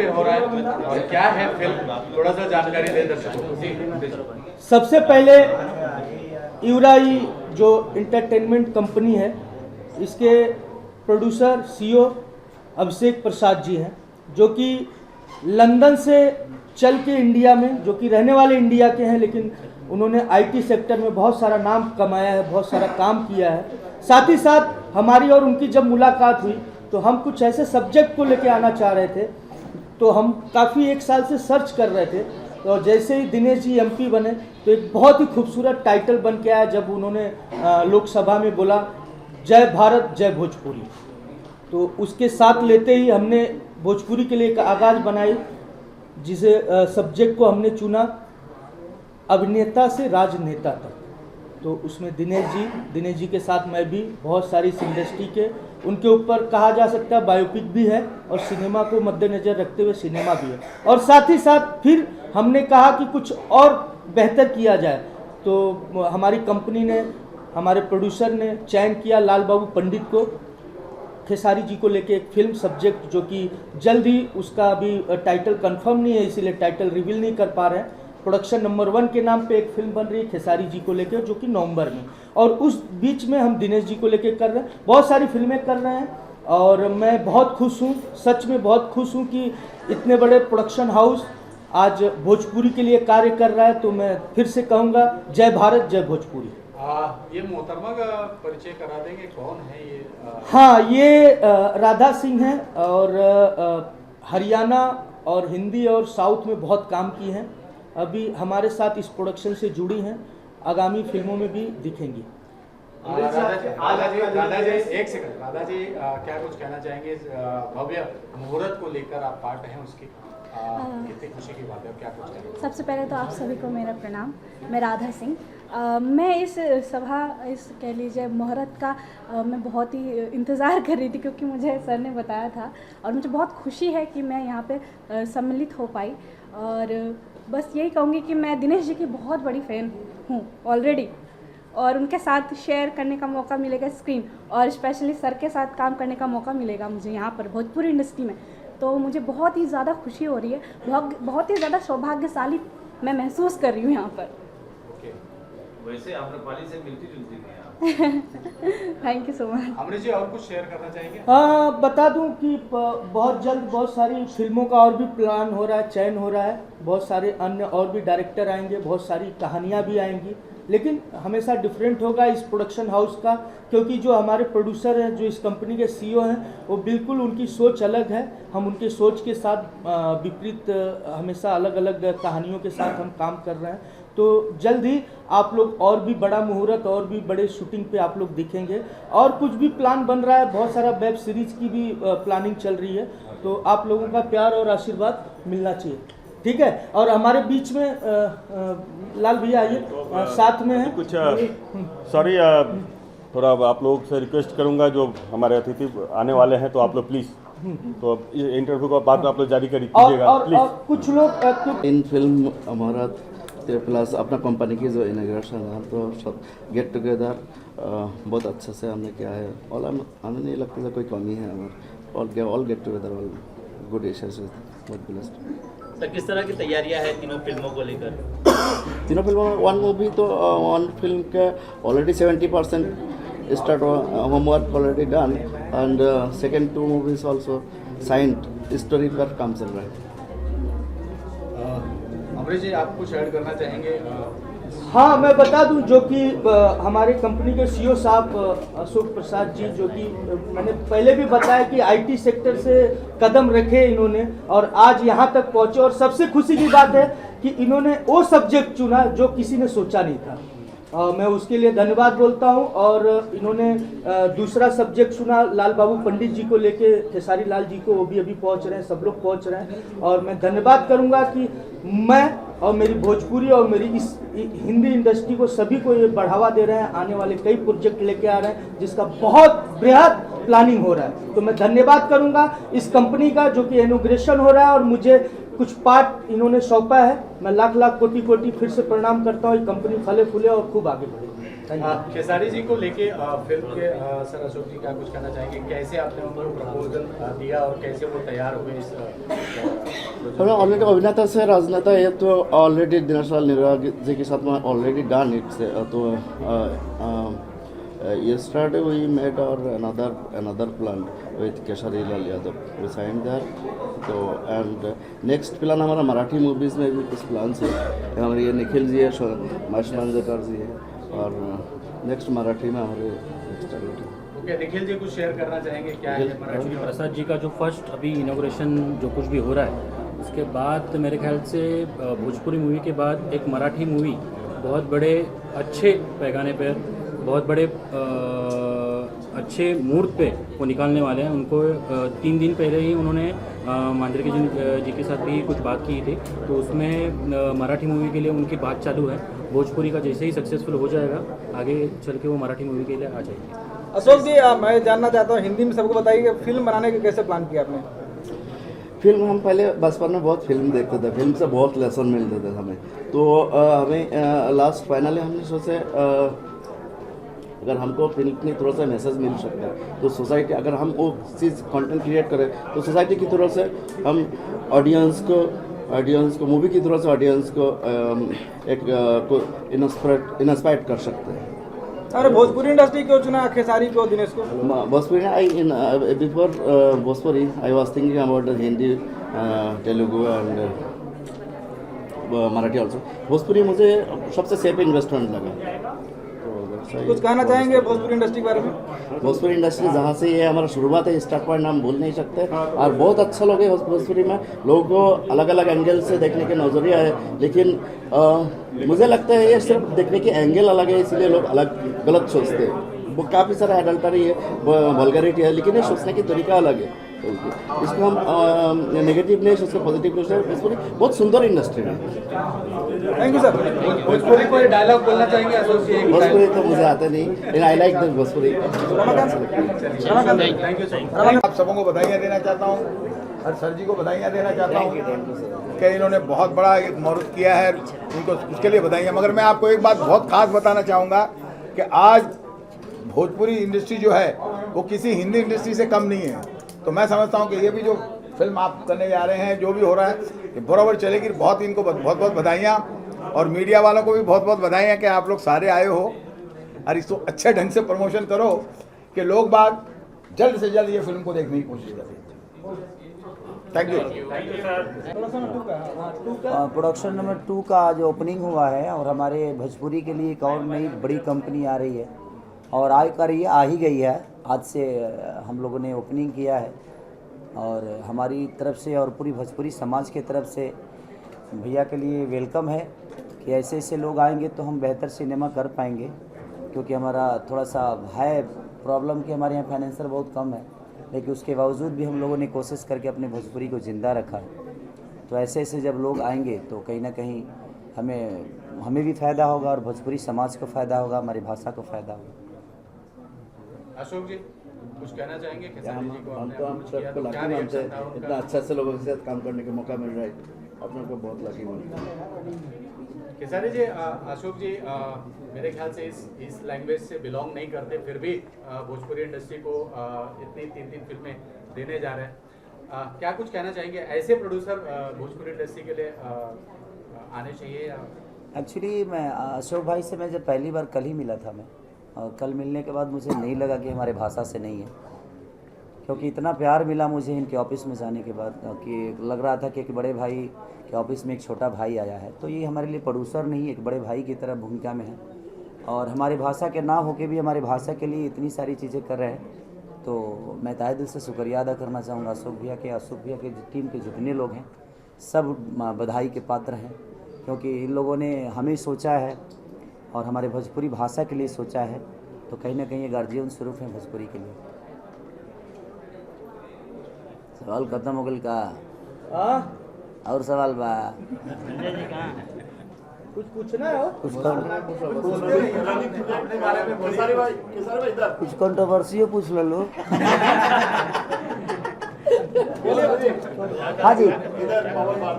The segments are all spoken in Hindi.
हो रहा है और क्या है फिल्म, थोड़ा सा जानकारी दे दर्शकों को। सबसे पहले यूराई जो इंटरटेनमेंट कंपनी है, इसके प्रोड्यूसर सीईओ अभिषेक प्रसाद जी हैं, जो कि लंदन से चल के इंडिया में, जो कि रहने वाले इंडिया के हैं, लेकिन उन्होंने आईटी सेक्टर में बहुत सारा नाम कमाया है, बहुत सारा काम किया है। साथ ही साथ हमारी और उनकी जब मुलाकात हुई तो हम कुछ ऐसे सब्जेक्ट को लेके आना चाह रहे थे, तो हम काफ़ी एक साल से सर्च कर रहे थे। तो जैसे ही दिनेश जी एमपी बने तो एक बहुत ही खूबसूरत टाइटल बन के आया जब उन्होंने लोकसभा में बोला जय भारत जय भोजपुरी। तो उसके साथ लेते ही हमने भोजपुरी के लिए एक आगाज़ बनाई, जिसे सब्जेक्ट को हमने चुना अभिनेता से राजनेता तक। तो उसमें दिनेश जी के साथ मैं भी, बहुत सारी इस इंडस्ट्री के उनके ऊपर कहा जा सकता है बायोपिक भी है, और सिनेमा को मद्देनज़र रखते हुए सिनेमा भी है। और साथ ही साथ फिर हमने कहा कि कुछ और बेहतर किया जाए, तो हमारी कंपनी ने, हमारे प्रोड्यूसर ने चयन किया लाल बाबू पंडित को, खेसारी जी को लेके एक फिल्म सब्जेक्ट, जो कि जल्द ही उसका अभी टाइटल कंफर्म नहीं है, इसीलिए टाइटल रिवील नहीं कर पा रहे हैं। प्रोडक्शन नंबर 1 के नाम पे एक फिल्म बन रही है खेसारी जी को लेकर, जो कि नवंबर में, और उस बीच में हम दिनेश जी को लेकर कर रहे हैं। बहुत सारी फिल्में कर रहे हैं और मैं बहुत खुश हूँ, सच में बहुत खुश हूँ कि इतने बड़े प्रोडक्शन हाउस आज भोजपुरी के लिए कार्य कर रहा है। तो मैं फिर से कहूँगा जय भारत जय भोजपुरी। ये मोहतरमा का परिचय करा देंगे, कौन है ये? हाँ, ये राधा सिंह हैं और हरियाणा और हिंदी और साउथ में बहुत काम की हैं। अभी हमारे साथ इस प्रोडक्शन से जुड़ी हैं। आगामी फिल्मों में भी दिखेंगी। राधा जी एक सेकंड, राधा जी क्या कुछ कहना चाहेंगे इस भव्य मुहूर्त को लेकर? आप पार्ट हैं उसकी, कितनी खुशी की बात है, क्या कुछ कहेंगे? सबसे पहले तो आप सभी को मेरा प्रणाम। मैं राधा सिंह। मैं इस सभा, इस कह लीजिए मुहूर्त का मैं बहुत ही इंतज़ार कर रही थी, क्योंकि मुझे सर ने बताया था और मुझे बहुत खुशी है कि मैं यहाँ पे सम्मिलित हो पाई। और बस यही कहूँगी कि मैं दिनेश जी की बहुत बड़ी फ़ैन हूँ ऑलरेडी, और उनके साथ शेयर करने का मौका मिलेगा स्क्रीन, और स्पेशली सर के साथ काम करने का मौका मिलेगा मुझे यहाँ पर भोजपुरी इंडस्ट्री में, तो मुझे बहुत ही ज़्यादा खुशी हो रही है। बहुत ही ज़्यादा सौभाग्यशाली मैं महसूस कर रही हूँ यहाँ पर। वैसे आम्रपाली से मिलती जुलती हैं। Thank you so much. Amrish ji और कुछ शेयर करना चाहेंगे? हाँ, बता दूं कि बहुत जल्द बहुत सारी फिल्मों का और भी प्लान हो रहा है, चयन हो रहा है। बहुत सारे अन्य और भी डायरेक्टर आएंगे, बहुत सारी कहानियाँ भी आएंगी, लेकिन हमेशा डिफरेंट होगा इस प्रोडक्शन हाउस का, क्योंकि जो हमारे प्रोड्यूसर हैं, जो इस कंपनी के सीईओ हैं, वो बिल्कुल उनकी सोच अलग है। हम उनके सोच के साथ विपरीत हमेशा अलग अलग कहानियों के साथ हम काम कर रहे हैं। तो जल्द ही आप लोग और भी बड़ा मुहूर्त और भी बड़े शूटिंग पे आप लोग दिखेंगे। और कुछ भी प्लान बन रहा है, बहुत सारा वेब सीरीज की भी प्लानिंग चल रही है, तो आप लोगों का प्यार और आशीर्वाद मिलना चाहिए, ठीक है। और हमारे बीच में लाल भैया आइए, साथ में है कुछ सॉरी, थोड़ा आप लोग से रिक्वेस्ट करूंगा, जो हमारे अतिथि आने वाले हैं, तो आप लोग प्लीज़ तो इंटरव्यू का बाद में आप लोग जारी कीजिएगा प्लीज़। और कुछ लोग इन फिल्म हमारा प्लस अपना कंपनी की जो इनॉग्रेशन है, तो सब गेट टुगेदर बहुत अच्छे से हमने किया है। और हमें नहीं लगता है कोई कमी है हमारे, all get together, all good issues, बहुत ब्लेस्ड। सर, किस तरह की तैयारियां हैं तीनों फिल्मों को लेकर? तीनों फिल्मों में वन मूवी तो वन फिल्म के already 70% start homework already done, and second 2 movies also signed, story पर काम चल रहा है। अमरीश जी आप कुछ ऐड करना चाहेंगे? हाँ, मैं बता दूं, जो कि हमारे कंपनी के सीईओ साहब अशोक प्रसाद जी, जो कि मैंने पहले भी बताया कि आईटी सेक्टर से कदम रखे इन्होंने और आज यहाँ तक पहुँचे। और सबसे खुशी की बात है कि इन्होंने वो सब्जेक्ट चुना जो किसी ने सोचा नहीं था। मैं उसके लिए धन्यवाद बोलता हूं। और इन्होंने दूसरा सब्जेक्ट चुना लाल बाबू पंडित जी को लेके, खेसारी लाल जी को, वो भी अभी पहुंच रहे हैं, सब लोग पहुंच रहे हैं। और मैं धन्यवाद करूंगा कि मैं और मेरी भोजपुरी और मेरी इस हिंदी इंडस्ट्री को, सभी को ये बढ़ावा दे रहे हैं। आने वाले कई प्रोजेक्ट लेके आ रहे हैं, जिसका बहुत बृहद प्लानिंग हो रहा है। तो मैं धन्यवाद करूंगा इस कंपनी का, जो कि इनॉग्रेशन हो रहा है और मुझे कुछ पार्ट इन्होंने सौंपा है। मैं लाख लाख कोटि कोटि फिर से प्रणाम करता हूँ। ये कंपनी फले फूले और खूब आगे बढ़े। खेसारी जी को लेके फिल्म के सर अशोक जी क्या कुछ कहना चाहेंगे? कैसे आपने उनको प्रपोजल दिया और कैसे वो तैयार हुए इस ऑलरेडी अभिनेता से राजनेता, ये तो ऑलरेडी दिनेश लाल निराला जी के साथ में ऑलरेडी डन इट से, तो yesterday we made our another plan with Kesari Lal Yadav. We signed there. तो एंड नेक्स्ट प्लान हमारा मराठी मूवीज़ में भी कुछ प्लान है। हमारे ये निखिल जी है, महेश मांजरेकर जी है, और नेक्स्ट मराठी में हमारे ओके, निखिल जी कुछ शेयर करना चाहेंगे? क्या है मराठी में? प्रसाद जी का जो फर्स्ट अभी इनॉग्रेशन जो कुछ भी हो रहा है, उसके बाद मेरे ख्याल से भोजपुरी मूवी के बाद एक मराठी मूवी बहुत बड़े अच्छे पैमाने पर, बहुत बड़े अच्छे मूड पे वो निकालने वाले हैं। उनको 3 दिन पहले ही उन्होंने मांजरेकर जी के साथ भी कुछ बात की थी, तो उसमें मराठी मूवी के लिए उनकी बात चालू है। भोजपुरी का जैसे ही सक्सेसफुल हो जाएगा, आगे चल के वो मराठी मूवी के लिए आ जाएगी। अशोक जी, मैं जानना चाहता हूँ, हिंदी में सबको बताइए कि फिल्म बनाने का कैसे प्लान किया आपने? फिल्म हम पहले बचपन में बहुत फिल्म देखते थे, फिल्म से बहुत लेसन मिलते थे हमें। तो हमें लास्ट फाइनली हमने सोचे अगर हमको फिल्म की तरफ से मैसेज मिल सकता है, तो सोसाइटी, अगर हम वो चीज़ कंटेंट क्रिएट करें तो सोसाइटी की तरफ से हम ऑडियंस को मूवी की तरफ से ऑडियंस को एक इंस्पायर कर सकते हैं। अरे भोजपुरी इंडस्ट्री क्यों चुना खेसारी को, दिनेश को? Bhojpuri before Bhojpuri I was thinking about Hindi, Telugu and Marathi also. Bhojpuri मुझे सबसे सेफ इन्वेस्टमेंट लगा, तो कुछ कहना चाहेंगे भोजपुरी इंडस्ट्री के बारे में? भोजपुरी इंडस्ट्री जहाँ से ये हमारा शुरुआत है, स्टार्ट पॉइंट हम भूल नहीं सकते। और बहुत अच्छा लोग है भोजपुरी में, लोगों को अलग अलग एंगल से देखने के नज़रिया है, लेकिन मुझे लगता है ये सिर्फ देखने के एंगल अलग है, इसलिए लोग अलग गलत सोचते हैं। वो काफ़ी सारा एडल्टरी है, वल्गैरिटी है, लेकिन ये सोचने की तरीका अलग है। इसको हम नेगेटिव नहीं सोचते, पॉजिटिव नहीं सोचते। भोजपुरी बहुत सुंदर इंडस्ट्री है। Thank you sir. भोजपुरी कोई डायलॉग बोलना चाहेंगे एसोसिएट? भोजपुरी तो मुझे आते नहीं, लेकिन I like the Bhojpuri. Thank you so much. आप सबों को बधाइयाँ देना चाहता हूँ और सर जी को बधाइयाँ देना चाहता हूँ कि इन्होंने बहुत बड़ा एक मुहूर्त किया है, उनको उसके लिए बधाइयाँ। मगर मैं आपको एक बात बहुत खास बताना चाहूँगा कि आज भोजपुरी इंडस्ट्री जो है वो किसी हिंदी इंडस्ट्री से कम नहीं है। तो मैं समझता हूँ कि ये भी जो फिल्म आप करने जा रहे हैं, जो भी हो रहा है, ये बराबर चलेगी। बहुत इनको बहुत बहुत बधाइयाँ, और मीडिया वालों को भी बहुत बहुत बधाइयाँ कि आप लोग सारे आए हो और इसको अच्छे ढंग से प्रमोशन करो कि लोग बात जल्द से जल्द ये फिल्म को देखने की कोशिश करें। Thank you. प्रोडक्शन नंबर 2 का आज ओपनिंग हुआ है और हमारे भोजपुरी के लिए एक और नई बड़ी कंपनी आ रही है और आ ही गई है। आज से हम लोगों ने ओपनिंग किया है और हमारी तरफ से और पूरी भोजपुरी समाज के तरफ से भैया के लिए वेलकम है कि ऐसे ऐसे लोग आएंगे तो हम बेहतर सिनेमा कर पाएंगे, क्योंकि हमारा थोड़ा सा है प्रॉब्लम कि हमारे यहाँ फाइनेंसर बहुत कम है, लेकिन उसके बावजूद भी हम लोगों ने कोशिश करके अपने भोजपुरी को ज़िंदा रखा है। तो ऐसे ऐसे जब लोग आएंगे तो कहीं ना कहीं हमें भी फ़ायदा होगा और भोजपुरी समाज को फ़ायदा होगा, हमारी भाषा को फ़ायदा होगा। अशोक जी कुछ कहना चाहेंगे? हम सबको लकी मानते हैं, इतना अच्छा से लोगों के साथ काम करने का मौका मिल रहा है, अपने को बहुत लकी मानते हैं। खेसारी जी, अशोक जी मेरे ख्याल से इस लैंग्वेज से बिलोंग नहीं करते, फिर भी भोजपुरी इंडस्ट्री को इतनी 3 फिल्में देने जा रहे हैं। क्या कुछ कहना चाहेंगे? ऐसे प्रोड्यूसर भोजपुरी इंडस्ट्री के लिए आने चाहिए या? एक्चुअली मैं अशोक भाई से मैं जब पहली बार कल ही मिला था मैं, और कल मिलने के बाद मुझे नहीं लगा कि हमारे भाषा से नहीं है, क्योंकि इतना प्यार मिला मुझे इनके ऑफिस में जाने के बाद कि लग रहा था कि एक बड़े भाई के ऑफिस में एक छोटा भाई आया है। तो ये हमारे लिए प्रोड्यूसर नहीं, एक बड़े भाई की तरह भूमिका में है और हमारी भाषा के ना होके भी हमारी भाषा के लिए इतनी सारी चीज़ें कर रहे हैं। तो मैं तहे दिल से शुक्रिया अदा करना चाहूँगा अशोक भैया के टीम के जितने लोग हैं सब बधाई के पात्र हैं, क्योंकि इन लोगों ने हमें सोचा है और हमारे भोजपुरी भाषा के लिए सोचा है। तो कहीं ना कहीं ये गार्जियन स्वरूप है भोजपुरी के लिए। सवाल खत्म हो गल का? और सवाल बा? कुछ पूछना है? कुछ कंट्रोवर्सी पूछ लो। हाँ जी,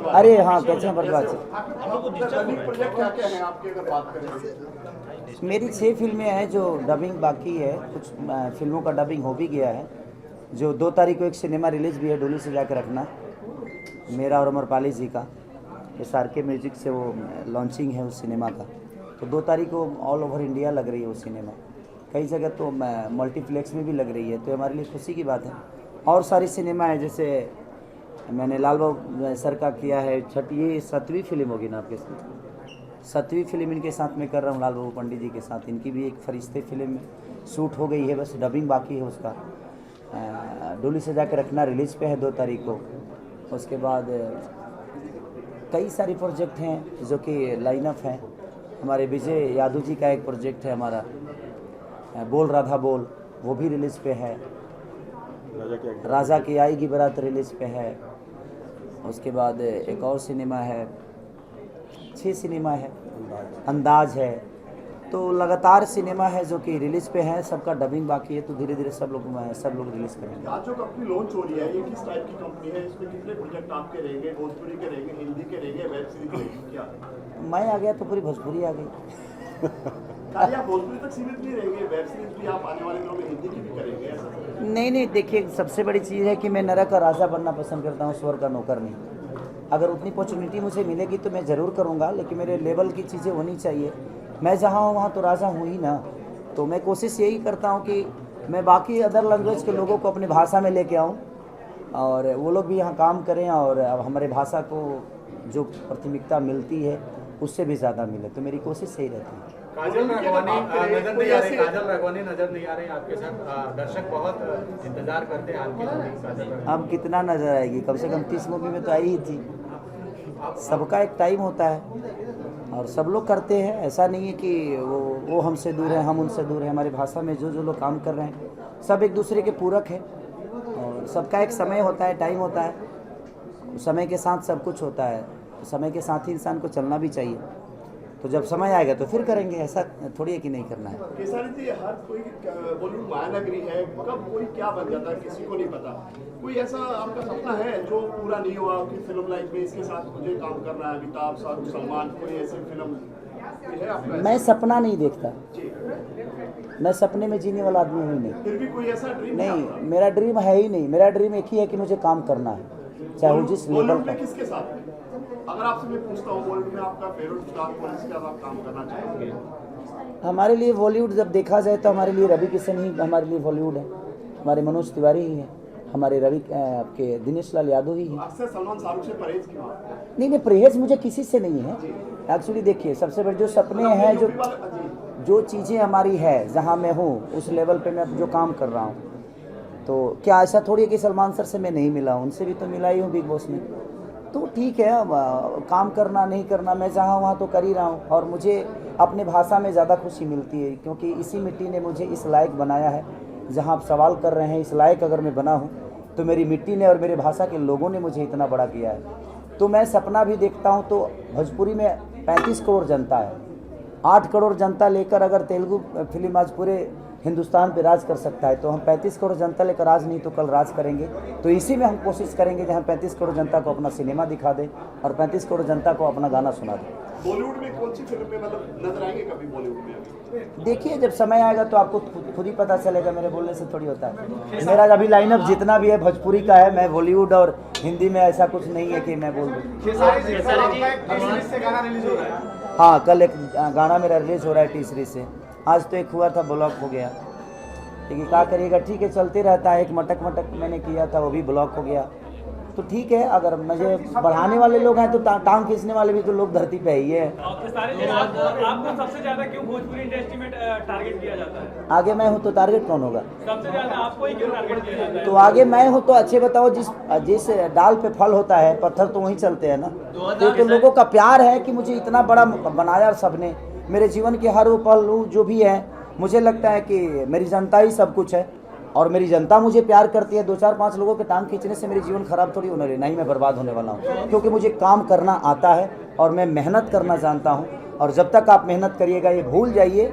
अरे हाँ, कैसे बर्बाद। मेरी 6 फिल्में हैं जो डबिंग बाकी है, कुछ फिल्मों का डबिंग हो भी गया है। जो 2 तारीख को एक सिनेमा रिलीज़ भी है, डोली से जाकर रखना, मेरा और अमरपाली जी का, SRK म्यूजिक से वो लॉन्चिंग है उस सिनेमा का। तो 2 तारीख को ऑल ओवर इंडिया लग रही है वो सिनेमा, कई जगह तो मल्टीप्लेक्स में भी लग रही है। तो हमारे लिए खुशी की बात है। और सारी सिनेमा है, जैसे मैंने लाल बाबू सर का किया है, ये 7वीं फिल्म होगी ना आपके साथ? 7वीं फिल्म इनके साथ में कर रहा हूँ, लाल बाबू पंडित जी के साथ। इनकी भी एक फरिश्ते फिल्म में शूट हो गई है, बस डबिंग बाकी है उसका। डोली से जाकर रखना रिलीज़ पे है 2 तारीख को। उसके बाद कई सारे प्रोजेक्ट हैं जो कि लाइनअप हैं। हमारे विजय यादव जी का एक प्रोजेक्ट है हमारा, बोल राधा बोल, वो भी रिलीज़ पे है। राजा की आएगी बारात रिलीज़ पे है। उसके बाद एक और सिनेमा है, 6 सिनेमा है, अंदाज है। तो लगातार सिनेमा है जो कि रिलीज़ पे है, सबका डबिंग बाकी है। तो धीरे धीरे सब लोग रिलीज़ करेंगे। आज जो कंपनी लॉन्च हो रही है, ये किस टाइप की कंपनी है? इसमें कितने प्रोजेक्ट आपके रहेंगे? भोजपुरी के रहेंगे, हिंदी के रहेंगे, वेब सीरीज रहेंगे, क्या? मैं आ गया तो पूरी भोजपुरी आ गई। खाली आप भोजपुरी तक सीमित नहीं रहेंगे, वेब सीरीज भी आप आने वाले दिनों में हिंदी की भी करेंगे, ऐसा? नहीं, देखिए सबसे बड़ी चीज़ है कि मैं नरक का राजा बनना पसंद करता हूँ, स्वर्ग का नौकर नहीं। अगर उतनी अपॉर्चुनिटी मुझे मिलेगी तो मैं ज़रूर करूँगा, लेकिन मेरे लेवल की चीज़ें होनी चाहिए। मैं जहाँ हूँ वहाँ तो राजा हूँ ही ना। तो मैं कोशिश यही करता हूँ कि मैं बाकी अदर लैंग्वेज के लोगों को अपनी भाषा में लेके आऊँ और वो लोग भी यहाँ काम करें और हमारे भाषा को जो प्राथमिकता मिलती है उससे भी ज़्यादा मिले। तो मेरी कोशिश यही रहती है। काजल राघवानी नजर नहीं आ रही, काजल राघवानी नजर नहीं आ रही आपके साथ। दर्शक बहुत इंतजार करते हैं आपकी जोड़ी काजल राघवानी। अब कितना नजर आएगी, कम से कम 30 मूवी में तो आई ही थी। सबका एक टाइम होता है और सब लोग करते हैं, ऐसा नहीं है कि वो हमसे दूर है, हम उनसे दूर है। हमारी भाषा में जो लोग काम कर रहे हैं सब एक दूसरे के पूरक है और सबका एक समय होता है, टाइम होता है। समय के साथ सब कुछ होता है, समय के साथ ही इंसान को चलना भी चाहिए। तो जब समय आएगा तो फिर करेंगे, ऐसा थोड़ी है कि नहीं करना है। केसारी जी, हर कोई बॉलीवुड महानगरी है, कब कोई क्या बन जाता है किसी को नहीं पता। कोई ऐसा आपका सपना है जो पूरा नहीं हुआ कि फिल्म लाइफ में इसके साथ मुझे काम करना है? अमिताभ, शाहरुख, सलमान, कोई ऐसी फिल्म है आपका? मैं सपना नहीं देखता, मैं सपने में जीने वाला आदमी हूँ नहीं। फिर भी कोई ऐसा ड्रीम नहीं, मेरा ड्रीम है ही नहीं। मेरा ड्रीम एक ही है कि मुझे काम करना है, चाहे वो जिस लेवल पर। किसके साथ? अगर आपसे मैं पूछता हूँ बॉलीवुड में आपका फेवरेट स्टार कौन है, जिसके साथ आप काम करना चाहेंगे? हमारे लिए बॉलीवुड जब देखा जाए तो हमारे लिए रवि किशन ही हमारे लिए बॉलीवुड है, हमारे मनोज तिवारी ही है, हमारे आपके दिनेश लाल यादव ही है। अक्सर सलमान शाहरुख से परहेज क्यों? नहीं, परहेज मुझे किसी से नहीं है। एक्चुअली देखिए, सबसे बड़े जो सपने हैं, जो चीज़ें हमारी है, जहाँ मैं हूँ उस लेवल पे मैं जो काम कर रहा हूँ, तो क्या ऐसा थोड़ी है कि सलमान सर से मैं नहीं मिला हूँ, उनसे भी तो मिला ही हूँ बिग बॉस में। तो ठीक है, अब काम करना नहीं करना मैं जहाँ वहाँ तो कर ही रहा हूँ और मुझे अपने भाषा में ज़्यादा खुशी मिलती है, क्योंकि इसी मिट्टी ने मुझे इस लायक बनाया है जहाँ आप सवाल कर रहे हैं। इस लायक अगर मैं बना हूँ तो मेरी मिट्टी ने और मेरे भाषा के लोगों ने मुझे इतना बड़ा किया है। तो मैं सपना भी देखता हूँ, तो भोजपुरी में 35 करोड़ जनता है, 8 करोड़ जनता लेकर अगर तेलुगु फिल्म आज पूरे हिंदुस्तान पे राज कर सकता है, तो हम 35 करोड़ जनता लेकर आज नहीं तो कल राज करेंगे। तो इसी में हम कोशिश करेंगे जहाँ 35 करोड़ जनता को अपना सिनेमा दिखा दे और 35 करोड़ जनता को अपना गाना सुना दे। बॉलीवुड में कौन सी फिल्म में मतलब नजर आएंगे कभी बॉलीवुड में? देखिए, जब समय आएगा तो आपको खुद ही पता चलेगा, मेरे बोलने से थोड़ी होता है। मेरा अभी लाइनअप जितना भी है भोजपुरी का है, मैं बॉलीवुड और हिंदी में ऐसा कुछ नहीं है कि मैं बोल दूँ। हाँ, कल एक गाना मेरा रिलीज हो रहा है टी सीरीज से, आज तो एक हुआ था ब्लॉक हो गया, ठीक है, क्या करिएगा, ठीक है, चलते रहता है। एक मटक मैंने किया था, वो भी ब्लॉक हो गया। तो ठीक है, अगर मुझे बढ़ाने वाले लोग हैं तो टांग खींचने वाले भी तो लोग धरती पे ही है। आपको सबसे ज्यादा क्यों भोजपुरी इंडस्ट्री में टारगेट किया जाता है? आगे मैं हूँ तो टारगेट कौन होगा? सबसे ज्यादा आपको ही क्यों टारगेट किया जाता है? तो आगे मैं हूँ तो अच्छे बताओ, जिस डाल पे फल होता है पत्थर तो वहीं चलते हैं ना। तो लोगों का प्यार है कि मुझे इतना बड़ा बनाया सबने, मेरे जीवन के हर वो पहलू जो भी है, मुझे लगता है कि मेरी जनता ही सब कुछ है और मेरी जनता मुझे प्यार करती है। 2-4-5 लोगों के टांग खींचने से मेरी जीवन खराब थोड़ी होने नहीं, मैं बर्बाद होने वाला हूँ, क्योंकि मुझे काम करना आता है और मैं मेहनत करना जानता हूँ। और जब तक आप मेहनत करिएगा, ये भूल जाइए,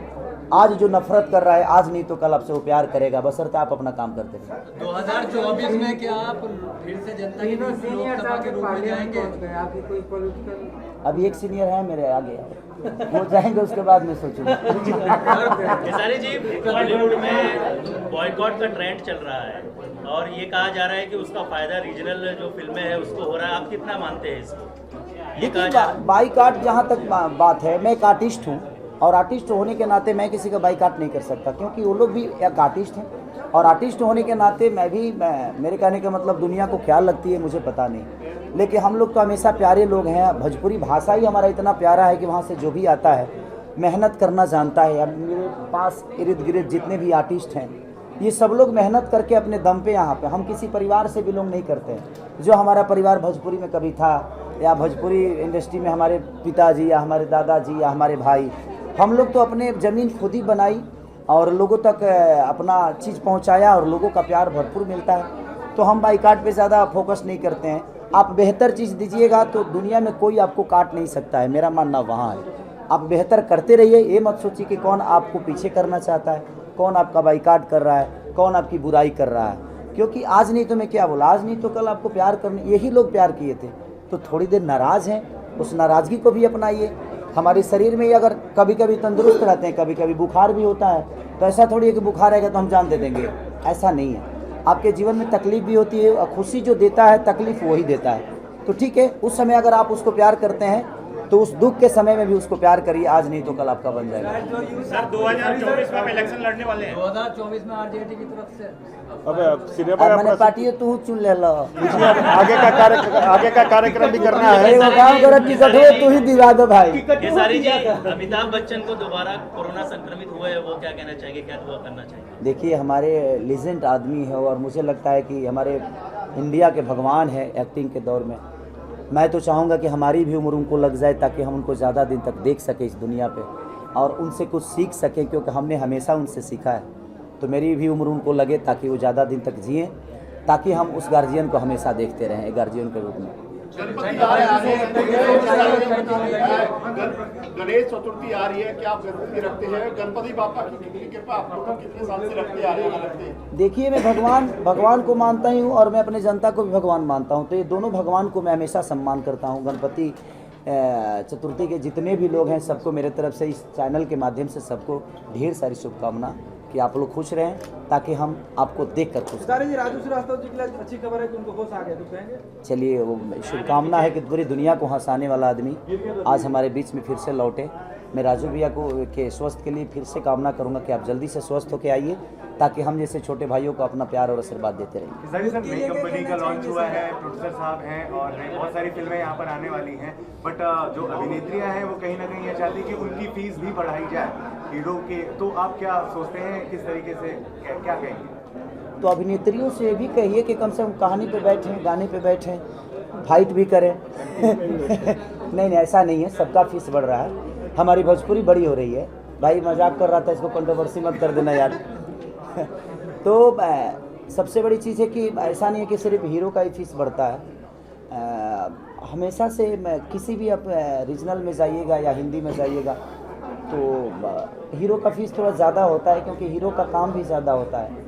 आज जो नफरत कर रहा है आज नहीं तो कल आपसे वो प्यार करेगा, बशर्ते आप अपना काम करते रहिए। 2024 में क्या आप फिर से जनता की लोकसभा के रूप में जाएंगे? अभी एक सीनियर है मेरे आगे, वो जाएंगे, उसके बाद मैं सोचूंगा। केसारी जी, बॉलीवुड में बॉयकॉट का ट्रेंड चल रहा है और ये कहा जा रहा है कि उसका फायदा रीजनल जो फिल्में हैं उसको हो रहा है, आप कितना मानते हैं इसको? देखिए, बाइकाट जहाँ तक बात है, मैं एक आर्टिस्ट हूँ और आर्टिस्ट होने के नाते मैं किसी का बाइकाट नहीं कर सकता, क्योंकि वो लोग भी एक आर्टिस्ट हैं और आर्टिस्ट होने के नाते मेरे कहने का मतलब दुनिया को ख्याल लगती है, मुझे पता नहीं, लेकिन हम लोग तो हमेशा प्यारे लोग हैं। भोजपुरी भाषा ही हमारा इतना प्यारा है कि वहाँ से जो भी आता है मेहनत करना जानता है। अब मेरे पास इर्द गिर्द जितने भी आर्टिस्ट हैं, ये सब लोग मेहनत करके अपने दम पे यहाँ पे, हम किसी परिवार से बिलोंग नहीं करते हैं। जो हमारा परिवार भोजपुरी में कभी था या भोजपुरी इंडस्ट्री में हमारे पिताजी या हमारे दादाजी या हमारे भाई, हम लोग तो अपने ज़मीन खुद ही बनाई और लोगों तक अपना चीज़ पहुंचाया और लोगों का प्यार भरपूर मिलता है। तो हम बाइकाट पे ज़्यादा फोकस नहीं करते हैं। आप बेहतर चीज़ दीजिएगा तो दुनिया में कोई आपको काट नहीं सकता है, मेरा मानना वहाँ है। आप बेहतर करते रहिए, ये मत सोचिए कि कौन आपको पीछे करना चाहता है, कौन आपका बाइकाट कर रहा है, कौन आपकी बुराई कर रहा है। क्योंकि आज नहीं तो मैं क्या बोला, आज नहीं तो कल आपको प्यार करने यही लोग प्यार किए थे, तो थोड़ी देर नाराज़ हैं, उस नाराज़गी को भी अपनाइए। हमारे शरीर में ही अगर कभी कभी तंदुरुस्त रहते हैं, कभी कभी बुखार भी होता है, तो ऐसा थोड़ी है कि बुखार आएगा तो हम जान दे देंगे, ऐसा नहीं है। आपके जीवन में तकलीफ भी होती है और खुशी जो देता है तकलीफ वही देता है। तो ठीक है, उस समय अगर आप उसको प्यार करते हैं तो उस दुख के समय में भी उसको प्यार करिए, आज नहीं तो कल आपका बन जाएगा। सर 2024 में हम इलेक्शन लड़ने वाले हैं। 2024 में आरजेडी की तरफ से अब सिनेमा मैंने पार्टी तू चुन ले लो। आगे का कार्यक्रम भी करना है। एगो काम करो, टिकट हो तू ही दिवा दो भाई। केसारी जी, अमिताभ बच्चन को दोबारा कोरोना संक्रमित हुए हैं, वो क्या कहना चाहेंगे, क्या दुआ करना चाहेंगे? देखिए, हमारे लीजेंड आदमी है और मुझे लगता है कि हमारे इंडिया के भगवान है एक्टिंग के दौर में। मैं तो चाहूँगा कि हमारी भी उम्र उनको लग जाए ताकि हम उनको ज़्यादा दिन तक देख सकें इस दुनिया पे और उनसे कुछ सीख सकें, क्योंकि हमने हमेशा उनसे सीखा है। तो मेरी भी उम्र उनको लगे ताकि वो ज़्यादा दिन तक जिएँ, ताकि हम उस गार्जियन को हमेशा देखते रहें, एक गार्जियन के रूप में। गणेश चतुर्थी आ रही है, क्या आप गणपति रखते हैं? गणपति बापा की कितनी कृपा आप लोग कितने साल से रखते आ रहे हैं? देखिए, मैं भगवान को मानता ही हूँ और मैं अपने जनता को भी भगवान मानता हूँ, तो ये दोनों भगवान को मैं हमेशा सम्मान करता हूँ। गणपति चतुर्थी के जितने भी लोग हैं सबको मेरे तरफ से इस चैनल के माध्यम से सबको ढेर सारी शुभकामना कि आप लोग खुश रहें, ताकि हम आपको देख कर खुश रहें। जी, राजू श्रीवास्तव जी के लिए अच्छी खबर है कि उनको होश आ गया, तो कहेंगे? चलिए, वो शुभकामना है कि पूरी दुनिया को हंसाने वाला आदमी आज हमारे बीच में फिर से लौटे। मैं राजू भैया को के स्वस्थ के लिए फिर से कामना करूंगा कि आप जल्दी से स्वस्थ होकर आइए, ताकि हम जैसे छोटे भाइयों को अपना प्यार और आशीर्वाद देते रहें। सर, नई कंपनी का लॉन्च हुआ है, प्रोड्यूसर साहब हैं और बहुत सारी फिल्में यहाँ पर आने वाली हैं, बट जो अभिनेत्रियाँ हैं वो कहीं ना कहीं ये चाहती है कि उनकी फीस भी बढ़ाई जाए हीरो के, तो आप क्या सोचते हैं, किस तरीके से क्या कहेंगे? तो अभिनेत्रियों से भी कहिए कि कम से कम कहानी पे बैठें, गाने पे बैठें, फाइट भी करें। नहीं, ऐसा नहीं है, सबका फीस बढ़ रहा है। हमारी भोजपुरी बड़ी हो रही है। भाई मजाक कर रहा था, इसको कंट्रोवर्सी मत कर देना यार। तो सबसे बड़ी चीज़ है कि ऐसा नहीं है कि सिर्फ हीरो का ही फीस बढ़ता है। हमेशा से किसी भी आप रीजनल में जाइएगा या हिंदी में जाइएगा तो हीरो का फीस थोड़ा ज़्यादा होता है, क्योंकि हीरो का काम भी ज़्यादा होता है।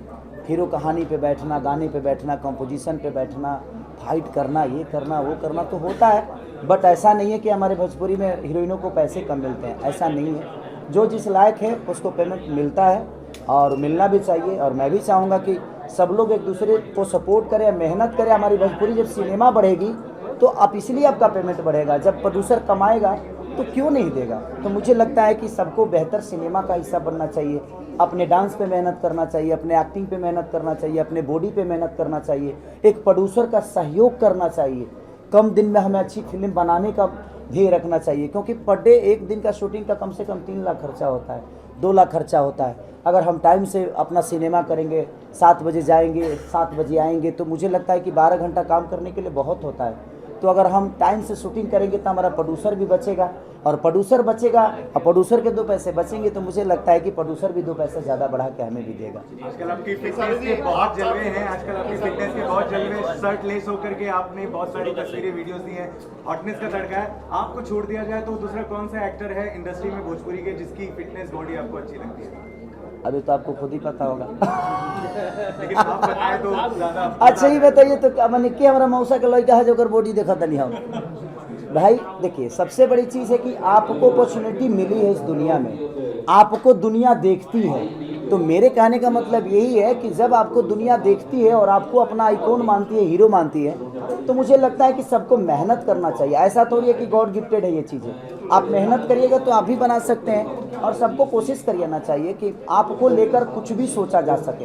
हीरो कहानी पे बैठना, गाने पे बैठना, कंपोजिशन पे बैठना, फाइट करना, ये करना वो करना तो होता है, बट ऐसा नहीं है कि हमारे भोजपुरी में हीरोइनों को पैसे कम मिलते हैं, ऐसा नहीं है। जो जिस लायक है उसको पेमेंट मिलता है और मिलना भी चाहिए। और मैं भी चाहूँगा कि सब लोग एक दूसरे को सपोर्ट करें, मेहनत करें। हमारी भोजपुरी जब सिनेमा बढ़ेगी तो आप इसलिए आपका पेमेंट बढ़ेगा, जब प्रोड्यूसर कमाएगा तो क्यों नहीं देगा। तो मुझे लगता है कि सबको बेहतर सिनेमा का हिस्सा बनना चाहिए, अपने डांस पे मेहनत करना चाहिए, अपने एक्टिंग पे मेहनत करना चाहिए, अपने बॉडी पे मेहनत करना चाहिए, एक प्रोड्यूसर का सहयोग करना चाहिए। कम दिन में हमें अच्छी फिल्म बनाने का ध्येय रखना चाहिए, क्योंकि पर डे एक दिन का शूटिंग का कम से कम 3 लाख खर्चा होता है, 2 लाख खर्चा होता है। अगर हम टाइम से अपना सिनेमा करेंगे, 7 बजे जाएंगे, 7 बजे आएंगे, तो मुझे लगता है कि 12 घंटा काम करने के लिए बहुत होता है। तो अगर हम टाइम से शूटिंग करेंगे तो हमारा प्रोड्यूसर भी बचेगा, और प्रोड्यूसर बचेगा और प्रोड्यूसर के 2 पैसे बचेंगे, तो मुझे लगता है कि प्रोड्यूसर भी 2 पैसे ज़्यादा बढ़ा के हमें भी देगा। आजकल आपकी फिटनेस के बहुत जलवे हैं, शर्ट लेस होकर के आपने बहुत सारी तस्वीरें वीडियोस दी हैं, हॉटनेस का तड़का है। आपको छोड़ दिया जाए तो दूसरा कौन सा एक्टर है इंडस्ट्री में भोजपुरी के जिसकी फिटनेस बॉडी आपको अच्छी लगती है? अभी तो आपको खुद ही पता होगा। लेकिन आप बताएं तो ज़्यादा। अच्छा ही बताइए तो क्या मैंने क्या हमारा मौसा का लड़का है जो कर बॉडी देखा था नहीं हम। भाई देखिए, सबसे बड़ी चीज़ है कि आपको अपॉर्चुनिटी मिली है इस दुनिया में, आपको दुनिया देखती है। तो मेरे कहने का मतलब यही है कि जब आपको दुनिया देखती है और आपको अपना आइकॉन मानती है, हीरो मानती है, तो मुझे लगता है कि सबको मेहनत करना चाहिए। ऐसा थोड़ी है कि गॉड गिफ्टेड है ये चीज़ें। आप मेहनत करिएगा तो आप भी बना सकते हैं, और सबको कोशिश करना चाहिए कि आपको लेकर कुछ भी सोचा जा सके।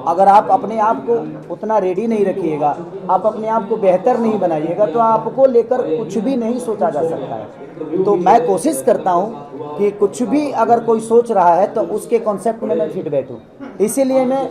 अगर आप अपने आप को उतना रेडी नहीं रखिएगा, आप अपने आप को बेहतर नहीं बनाइएगा, तो आपको लेकर कुछ भी नहीं सोचा जा सकता है। तो मैं कोशिश करता हूँ कि कुछ भी अगर कोई सोच रहा है तो उसके कॉन्सेप्ट में मैं फिट बैठूँ। इसीलिए मैं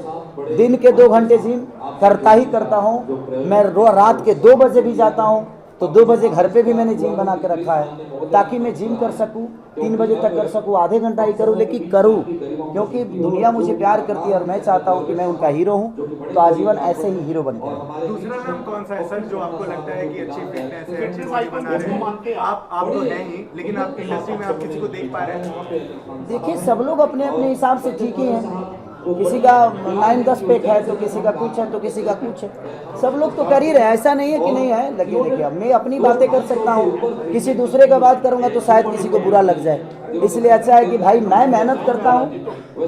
दिन के 2 घंटे जिम करता ही करता हूँ। मैं रात के 2 बजे भी जाता हूँ, तो 2 बजे घर पे भी मैंने जिम बना के रखा है, ताकि मैं जिम कर सकूँ, 3 बजे तक कर सकूँ, आधे घंटा ही करूँ, लेकिन करूँ, क्योंकि दुनिया मुझे प्यार करती है और मैं चाहता हूँ कि मैं उनका हीरो हूँ, तो आजीवन ऐसे ही हीरो बन गए। दूसरा नाम कौन सा है सर जो आपको लगता है कि अच्छी फिटनेस है, अच्छी बॉडी बना रहे हैं? आप तो हैं ही, लेकिन आप इंडस्ट्री में आप किसी को देख पा रहे हैं? देखिए, सब लोग अपने अपने हिसाब से ठीक ही हैं। किसी का 9-10 पेक है तो किसी का कुछ है तो किसी का कुछ है, सब लोग तो कर ही रहे हैं, ऐसा नहीं है कि नहीं है। लेकिन देखिए अब मैं अपनी बातें कर सकता हूँ, किसी दूसरे का बात करूँगा तो शायद किसी को बुरा लग जाए। इसलिए अच्छा है कि भाई मैं मेहनत करता हूँ,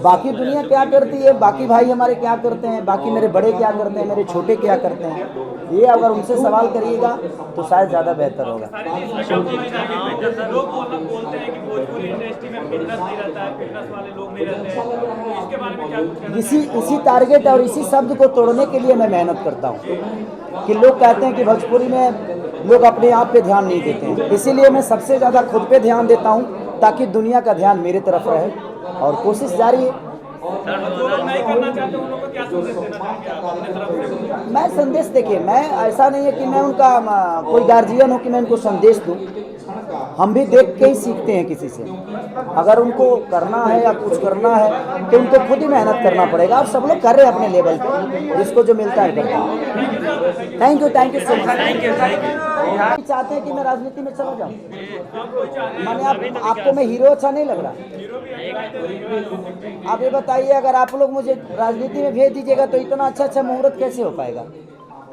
बाकी दुनिया क्या करती है, बाकी भाई हमारे क्या करते हैं, बाकी मेरे बड़े क्या करते हैं, मेरे छोटे क्या करते हैं, ये अगर उनसे सवाल करिएगा तो शायद ज़्यादा बेहतर होगा। लोग बोलते हैं कि भोजपुरी इंडस्ट्री में फिटनेस नहीं रहता है, फिटनेस वाले लोग नहीं रहते हैं, तो इसके बारे में क्या कुछ कहना इसी टारगेट और इसी शब्द को तोड़ने के लिए मैं मेहनत करता हूँ कि लोग कहते हैं कि भोजपुरी में लोग अपने आप पे ध्यान नहीं देते हैं, इसीलिए मैं सबसे ज़्यादा खुद पे ध्यान देता हूँ ताकि दुनिया का ध्यान मेरे तरफ रहे और कोशिश जारी है। जो लोग नहीं करना चाहते उन लोगों को क्या संदेश देना चाहेंगे आप अपने तरफ से? मैं संदेश, देखिए मैं ऐसा नहीं है कि मैं उनका कोई गार्जियन हूँ कि मैं उनको संदेश दूँ, हम भी देख के ही सीखते हैं किसी से। अगर उनको करना है या कुछ करना है तो उनको खुद ही मेहनत करना पड़ेगा, और सब लोग कर रहे हैं अपने लेवल पे, जिसको जो मिलता है करता है। Thank you so much. चाहते हैं कि मैं राजनीति में चला जाऊँ, मैंने आपको मैं हीरो अच्छा नहीं लग रहा? आप ये बताइए, अगर आप लोग मुझे राजनीति में भेज दीजिएगा तो इतना अच्छा मुहूर्त कैसे हो पाएगा?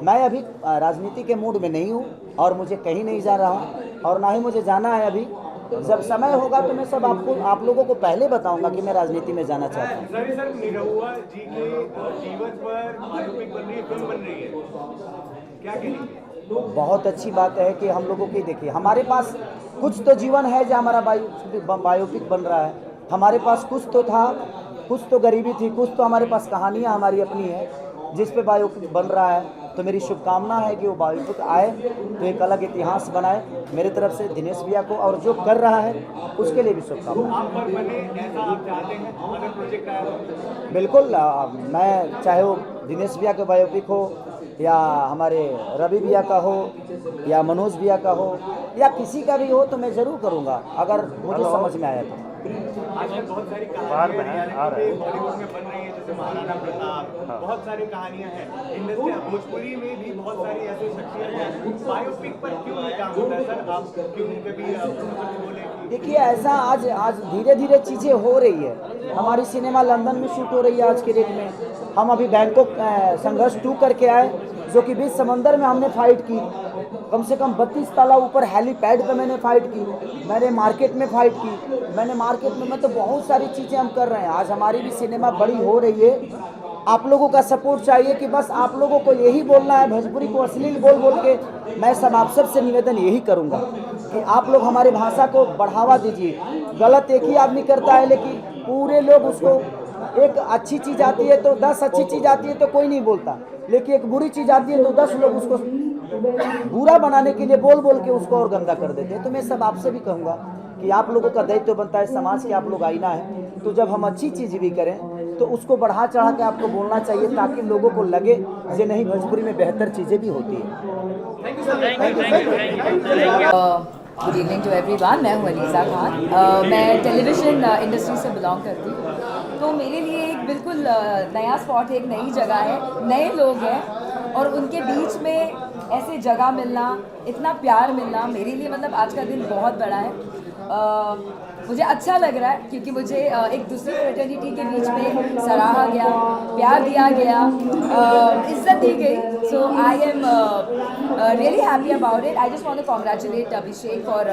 मैं अभी राजनीति के मूड में नहीं हूँ और मुझे कहीं नहीं जा रहा हूँ और ना ही मुझे जाना है अभी। जब समय होगा तो मैं सब आप लोगों को पहले बताऊंगा कि मैं राजनीति में जाना चाहता हूँ। सर निरहुआ जी के जीवन पर बायोपिक बन रही है, फिल्म बन रही है, क्या कहेंगे? बहुत अच्छी बात है कि हम लोगों की, देखिए हमारे पास कुछ तो जीवन है जो हमारा बायोपिक बन रहा है, हमारे पास कुछ तो था, कुछ तो गरीबी थी, कुछ तो हमारे पास कहानियाँ हमारी अपनी है जिस पे बायोपिक बन रहा है। तो मेरी शुभकामना है कि वो बायोपिक आए तो एक अलग इतिहास बनाए। मेरे तरफ से दिनेश भैया को और जो कर रहा है उसके लिए भी शुभकामना। बिल्कुल, मैं चाहे वो दिनेश भैया का बायोपिक हो या हमारे रवि भैया का हो या मनोज भैया का हो या किसी का भी हो तो मैं ज़रूर करूँगा अगर मुझे समझ में आया तो। आजकल बहुत सारी कहानियां बॉलीवुड में बन रही है, जैसे महाराणा प्रताप, बहुत सारी कहानियां हैं। इंडस्ट्री भोजपुरी में भी बहुत सारी ऐसी शख्सियत हैं। बायोपिक पर क्यों ये काम होता है सर? आप क्यों कभी बोले? देखिए ऐसा आज धीरे धीरे चीज़ें हो रही है। हमारी सिनेमा लंदन में शूट हो रही है आज के डेट में। हम अभी बैंकॉक संघर्ष 2 करके आए जो कि बीच समंदर में हमने फाइट की, कम से कम 32 ताला ऊपर हेलीपैड पे मैंने फाइट की, मैंने मार्केट में फाइट की, मैंने मार्केट में मतलब बहुत सारी चीज़ें हम कर रहे हैं। आज हमारी भी सिनेमा बड़ी हो रही है। आप लोगों का सपोर्ट चाहिए कि बस आप लोगों को यही बोलना है, भोजपुरी को अश्लील बोल के मैं आप सबसे निवेदन यही करूँगा कि आप लोग हमारी भाषा को बढ़ावा दीजिए। गलत एक ही आदमी करता है लेकिन पूरे लोग उसको, एक अच्छी चीज़ आती है तो 10 अच्छी चीज़ आती है तो कोई नहीं बोलता, लेकिन एक बुरी चीज़ आती है तो 10 लोग उसको बुरा बनाने के लिए बोल के उसको और गंदा कर देते हैं। तो मैं सब आपसे भी कहूँगा कि आप लोगों का दायित्व बनता है, समाज के आप लोग आईना है, तो जब हम अच्छी चीज़ भी करें तो उसको बढ़ा चढ़ा के आपको बोलना चाहिए ताकि लोगों को लगे ये नहीं भोजपुरी में बेहतर चीज़ें भी होती हैं। गुड इवनिंग टू एवरीवन, मैं हूँ अलीज़ा खान। मैं टेलीविज़न इंडस्ट्री से बिलोंग करती हूँ, तो मेरे लिए एक बिल्कुल नया स्पॉट है, एक नई जगह है, नए लोग हैं और उनके बीच में ऐसे जगह मिलना, इतना प्यार मिलना मेरे लिए मतलब आज का दिन बहुत बड़ा है। मुझे अच्छा लग रहा है क्योंकि मुझे एक दूसरी फ्रेटर्निटी के बीच में सराहा गया, प्यार दिया गया, इज्जत दी गई। So I am really happy about it. I just want to congratulate Abhishek for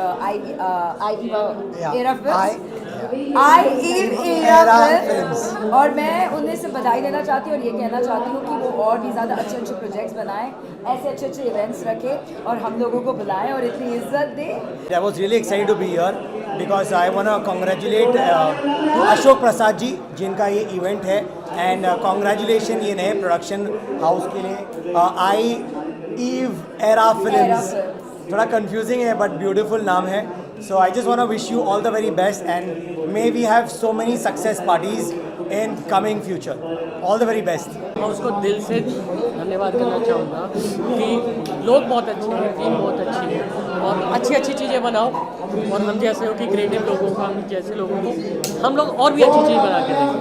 और मैं उन्हें से बधाई देना चाहती हूँ और ये कहना चाहती हूँ कि वो और भी ज़्यादा अच्छे प्रोजेक्ट्स बनाएं, ऐसे अच्छे इवेंट्स रखें और हम लोगों को बुलाएं और इतनी इज्जत दें। I was really excited to be here because I want to congratulate Ashok Prasad ji जिनका ये इवेंट है एंड कॉन्ग्रेचुलेशन ये नए प्रोडक्शन हाउस के लिए आई ईव एरा फिल्म्स। थोड़ा कंफ्यूजिंग है बट ब्यूटीफुल नाम है। So I just want to wish you all the very best and may we have so many success parties in coming future. All the very best. मैं उसको दिल से धन्यवाद करना चाहूँगा कि लोग बहुत अच्छे हैं, टीम बहुत अच्छी है और अच्छी चीज़ें बनाओ और हम जैसे हो कि क्रिएटिव लोगों को, हम जैसे लोगों को हम लोग और भी अच्छी चीज़ बना के देंगे।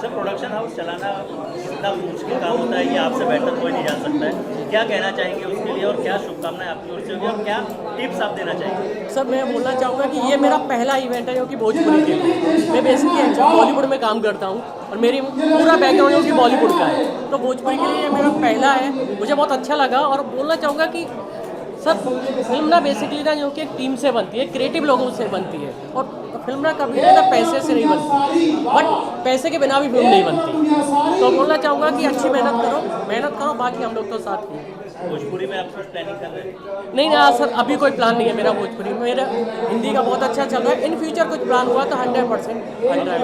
सर प्रोडक्शन हाउस चलाना कितना मुश्किल काम होता है ये आपसे बेहतर कोई नहीं जान सकता है, क्या कहना चाहेंगे उसके लिए? है और क्या शुभकामनाएं आपकी ओर से होगी और क्या टिप्स आप देना चाहेंगे? सर मैं बोलना चाहूँगा कि ये मेरा पहला इवेंट है जो कि भोजपुरी के लिए। मैं बेसिकली एक्चुअली बॉलीवुड में काम करता हूँ और मेरी पूरा बैकग्राउंड जो कि बॉलीवुड का है, तो भोजपुरी के लिए ये मेरा पहला है। मुझे बहुत अच्छा लगा और बोलना चाहूँगा कि सर फिल्म ना बेसिकली ना जो कि एक टीम से बनती है, क्रिएटिव लोगों से बनती है, और फिल्म ना कभी ना पैसे से नहीं बनती, बट पैसे के बिना भी फिल्म नहीं बनती। तो बोलना चाहूँगा कि अच्छी मेहनत करो, बाकी हम लोग तो साथ ही। भोजपुरी में आप कुछ प्लानिंग कर रहे हैं? नहीं ना सर, अभी कोई प्लान नहीं है मेरा भोजपुरी में। मेरा हिंदी का बहुत अच्छा चल रहा है। इन फ्यूचर कुछ प्लान हुआ तो 100%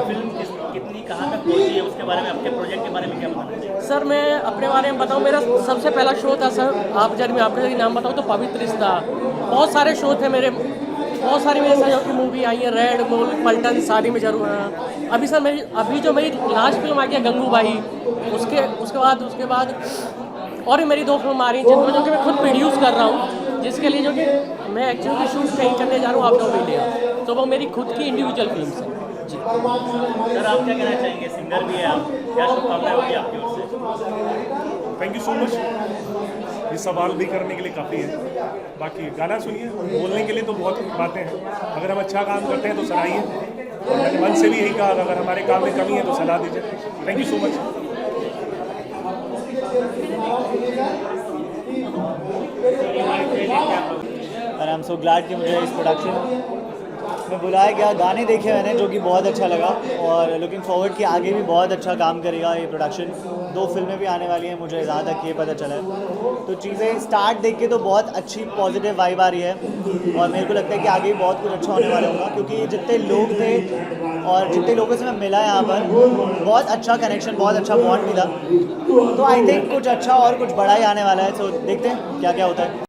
फिल्म कितनी कहाँ तक पहुँची है, उसके बारे में, आपके प्रोजेक्ट के बारे में क्या बताना चाहिए? सर मैं अपने बारे में बताऊं, मेरा सबसे पहला शो था सर, आप जब मैं आपने नाम बताऊं तो पवित्र रिश्ता। बहुत सारे शो थे मेरे, बहुत सारी मेरे साथ की मूवी आई है, रेड गोल पलटन, शादी में जरूर। अभी सर अभी जो मेरी लास्ट फिल्म आई है गंगूबाई, उसके बाद और भी मेरी 2 फिल्म आ रही हैं जिनको जो कि मैं खुद प्रोड्यूस कर रहा हूँ, जिसके लिए जो कि मैं एक्चुअली शूट कहीं करने जा रहा हूँ आउट ऑफ इंडिया। तो वो मेरी खुद की इंडिविजुअल फिल्म है जी। सर आप क्या कहना चाहेंगे? सिंगर भी है आप, क्या शुभकामनाएं होगी आपकी ओर से? Thank you so much. ये सवाल भी करने के लिए काफ़ी है, बाकी गाना सुनिए। बोलने के लिए तो बहुत बातें हैं, अगर हम अच्छा काम करते हैं तो सराहिए, और मैंने मन से भी यही कहा अगर हमारे काम में कमी है तो सलाह दीजिए। Thank you so much. और आई एम सो ग्लैड कि मुझे इस प्रोडक्शन में बुलाया गया। गाने देखे मैंने जो कि बहुत अच्छा लगा, और लुकिंग फॉरवर्ड कि आगे भी बहुत अच्छा काम करेगा ये प्रोडक्शन। 2 फिल्में भी आने वाली हैं, मुझे जहाँ तक ये पता चला है। तो चीज़ें स्टार्ट देख के तो बहुत अच्छी पॉजिटिव वाइब आ रही है, और मेरे को लगता है कि आगे भी बहुत कुछ अच्छा होने वाला होगा, क्योंकि जितने लोग थे और जितने लोगों से मैं मिला यहाँ पर, बहुत अच्छा कनेक्शन, बहुत अच्छा बॉन्ड मिला। तो आई थिंक कुछ अच्छा और कुछ बड़ा ही आने वाला है। तो देखते हैं क्या क्या होता है।